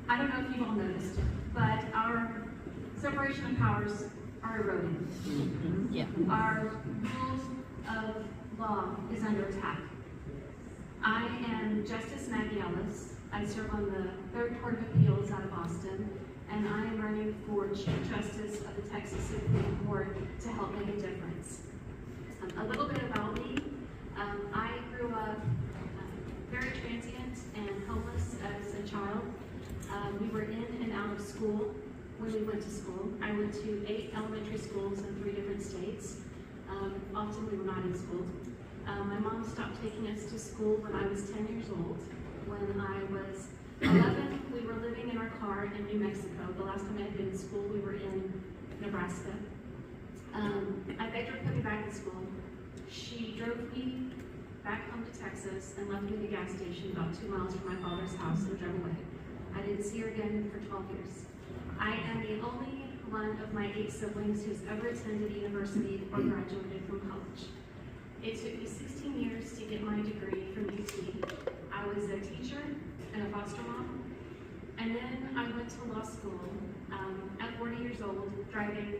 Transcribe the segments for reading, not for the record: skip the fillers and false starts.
I don't know if you've all noticed, but our separation of powers are eroding. Yeah. Our rules of law is under attack. I am Justice Maggie Ellis. I serve on the 3rd Court of Appeals out of Boston, and I am running for Chief Justice of the Texas Supreme Court to help make a difference. A little bit about me. I grew up very transient and homeless as a child. We were in and out of school when we went to school. I went to 8 elementary schools in 3 different states. Often we were not in school. My mom stopped taking us to school when I was 10 years old. When I was 11, we were living in our car in New Mexico. The last time I had been in school, we were in Nebraska. I begged her to put me back in school. She drove me back home to Texas and left me at the gas station about 2 miles from my father's house and drove away. I didn't see her again for 12 years. I am the only one of my 8 siblings who's ever attended university or graduated from college. It took me 16 years to get my degree from UT. I was a teacher and a foster mom, and then I went to law school at 40 years old, driving.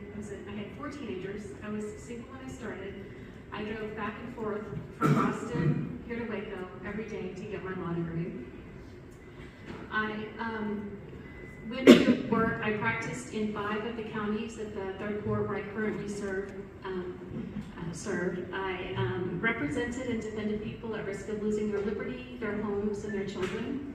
I had 4 teenagers. I was single when I started. I drove back and forth from Boston here to Waco every day to get my law degree. I went to work. I practiced in 5 of the counties at the 3rd Court where I currently served. I represented and defended people at risk of losing their liberty, their homes, and their children.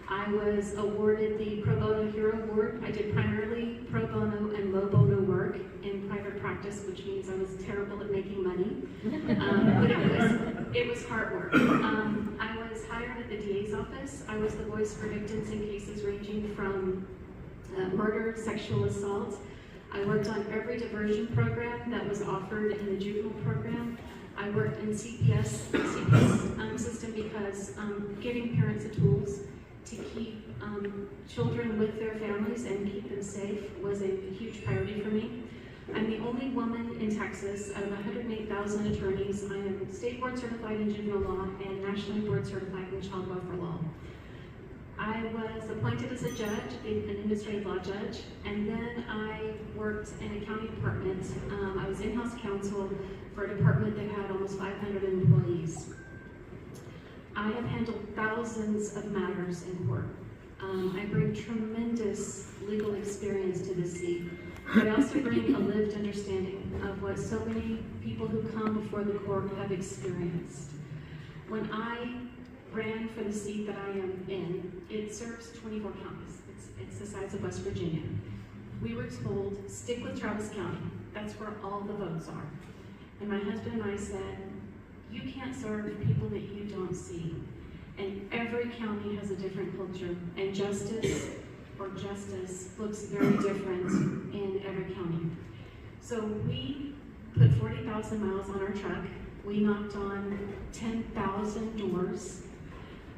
I was awarded the Pro Bono Hero Award. I did primarily pro bono and low bono work in private practice, which means I was terrible at making money, but it was hard work. I was hired at the DA's office. I was the voice for victims in cases ranging from murder, sexual assault. I worked on every diversion program that was offered in the juvenile program. I worked in CPS system because giving parents the tools to keep children with their families and keep them safe was a huge priority for me. I'm the only woman in Texas out of 108,000 attorneys. I am state board certified in juvenile law and nationally board certified in child welfare law. I was appointed as a judge, an administrative law judge, and then I worked in a county department. I was in-house counsel for a department that had almost 500 employees. I have handled thousands of matters in court. I bring tremendous legal experience to this seat, but I also bring a lived understanding of what so many people who come before the court have experienced. When I ran for the seat that I am in, it serves 24 counties. It's the size of West Virginia. We were told, stick with Travis County. That's where all the votes are. And my husband and I said, you can't serve people that you don't see. And every county has a different culture, and justice looks very different in every county. So we put 40,000 miles on our truck. We knocked on 10,000 doors.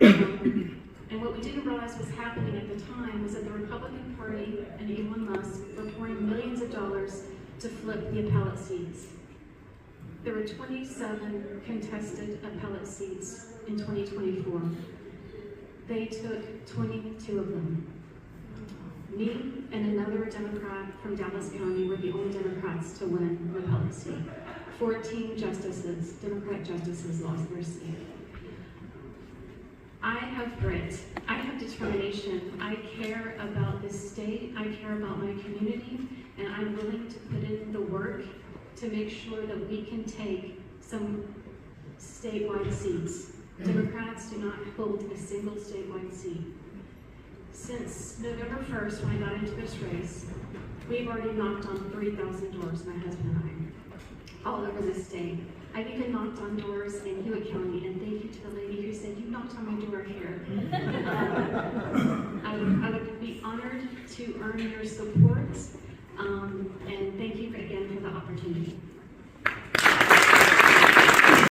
And what we didn't realize was happening at the time was that the Republican Party and Elon Musk were pouring millions of dollars to flip the appellate seats. There were 27 contested appellate seats in 2024. They took 22 of them. Me and another Democrat from Dallas County were the only Democrats to win the appellate seat. 14 justices, Democrat justices, lost their seat. I have grit, I have determination, I care about this state, I care about my community, and I'm willing to put in the work to make sure that we can take some statewide seats. Democrats do not hold a single statewide seat. Since November 1st, when I got into this race, we've already knocked on 3,000 doors, my husband and I, all over the state. I've even knocked on doors in Hewitt County, and thank you to the lady who said, you knocked on my door here.